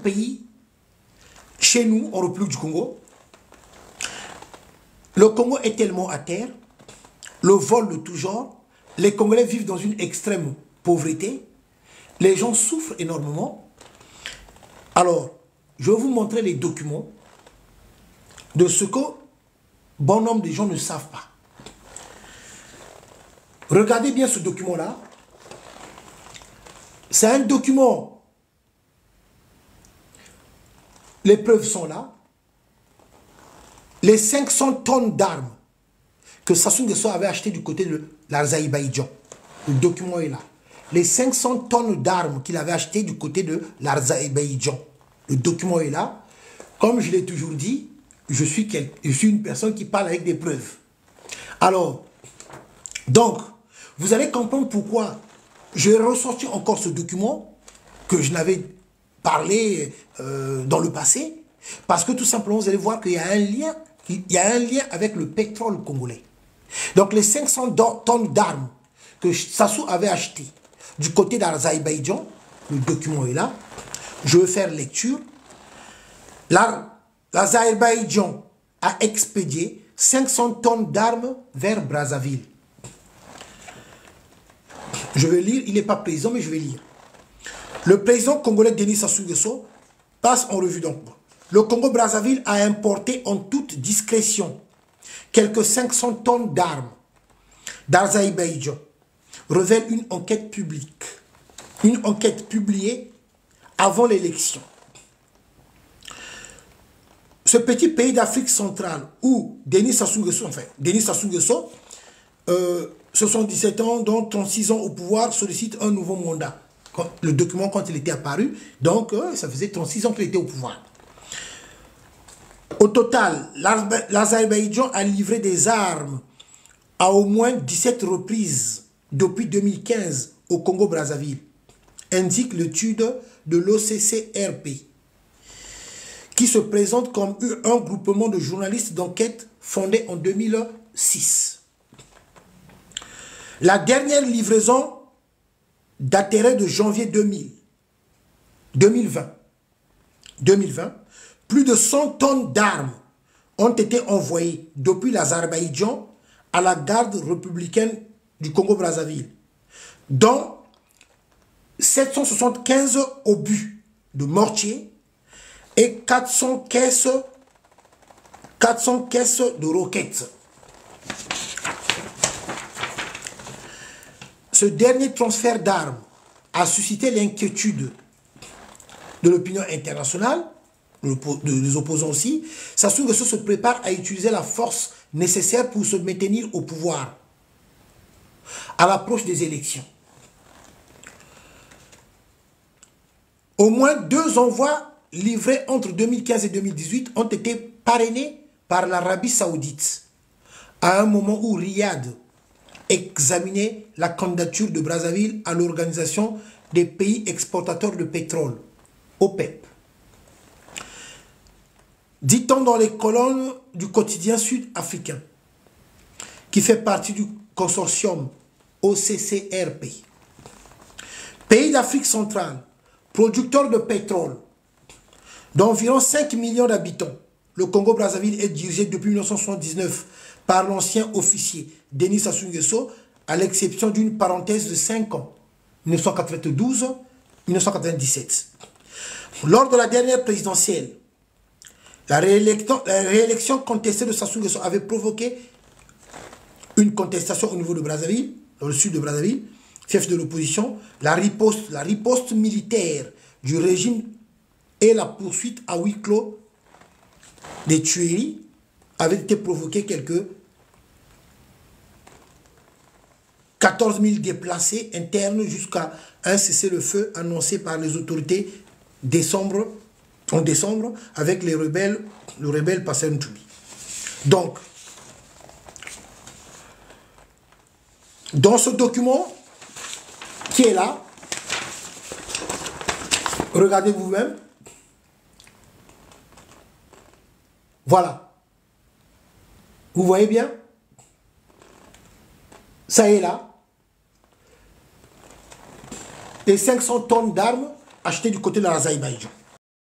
pays, chez nous, en République du Congo, le Congo est tellement à terre, le vol de tout genre, les Congolais vivent dans une extrême pauvreté, les gens souffrent énormément. Alors, je vais vous montrer les documents de ce que bon nombre de gens ne savent pas. Regardez bien ce document-là. C'est un document. Les preuves sont là. Les 500 tonnes d'armes que Sassou Nguesso avait acheté du côté de l'Azerbaïdjan. Le document est là. Les 500 tonnes d'armes qu'il avait acheté du côté de l'Azerbaïdjan. Le document est là. Comme je l'ai toujours dit, je suis une personne qui parle avec des preuves. Alors, donc, vous allez comprendre pourquoi j'ai ressorti encore ce document que je n'avais parlé dans le passé. Parce que tout simplement, vous allez voir qu'il y a un lien avec le pétrole congolais. Donc, les 500 tonnes d'armes que Sassou avait achetées du côté d'Azerbaïdjan, le document est là. Je vais faire lecture. L'Azerbaïdjan a expédié 500 tonnes d'armes vers Brazzaville. Je vais lire, il n'est pas président, mais je vais lire. Le président congolais Denis Sassou Nguesso passe en revue donc. Le Congo-Brazzaville a importé en toute discrétion quelques 500 tonnes d'armes d'Azerbaïdjan, révèle une enquête publique. Une enquête publiée avant l'élection. Ce petit pays d'Afrique centrale où Denis Sassou Nguesso, 77 ans, dont 36 ans au pouvoir, sollicite un nouveau mandat. Le document, quand il était apparu, donc ça faisait 36 ans qu'il était au pouvoir. Au total, l'Azerbaïdjan a livré des armes à au moins 17 reprises depuis 2015 au Congo-Brazzaville, indique l'étude de l'OCCRP, qui se présente comme un groupement de journalistes d'enquête fondé en 2006. La dernière livraison daterait de janvier 2020. Plus de 100 tonnes d'armes ont été envoyées depuis l'Azerbaïdjan à la garde républicaine du Congo-Brazzaville, dont 775 obus de mortier et 400 caisses de roquettes. Ce dernier transfert d'armes a suscité l'inquiétude de l'opinion internationale, des opposants aussi. Sassou Nguesso se prépare à utiliser la force nécessaire pour se maintenir au pouvoir à l'approche des élections. Au moins 2 envois livrés entre 2015 et 2018 ont été parrainés par l'Arabie Saoudite, à un moment où Riyad examinait la candidature de Brazzaville à l'Organisation des pays exportateurs de pétrole, OPEP. Dit-on dans les colonnes du quotidien sud-africain, qui fait partie du consortium OCCRP. Pays d'Afrique centrale, producteur de pétrole, d'environ 5 millions d'habitants, le Congo-Brazzaville est dirigé depuis 1979 par l'ancien officier Denis Sassou Nguesso, à l'exception d'une parenthèse de 5 ans, 1992-1997. Lors de la dernière présidentielle, la réélection contestée de Sassou Nguesso avait provoqué une contestation au niveau de Brazzaville, dans le sud de Brazzaville, fief de l'opposition. La riposte militaire du régime et la poursuite à huis clos des tueries avaient été provoquées quelques 14 000 déplacés internes jusqu'à un cessez-le-feu annoncé par les autorités en décembre avec le rebelle Passer Ntoubi. Donc, dans ce document qui est là, regardez vous-même. Voilà. Vous voyez bien? Ça est là. Les 500 tonnes d'armes achetées du côté de l'Azerbaïdjan.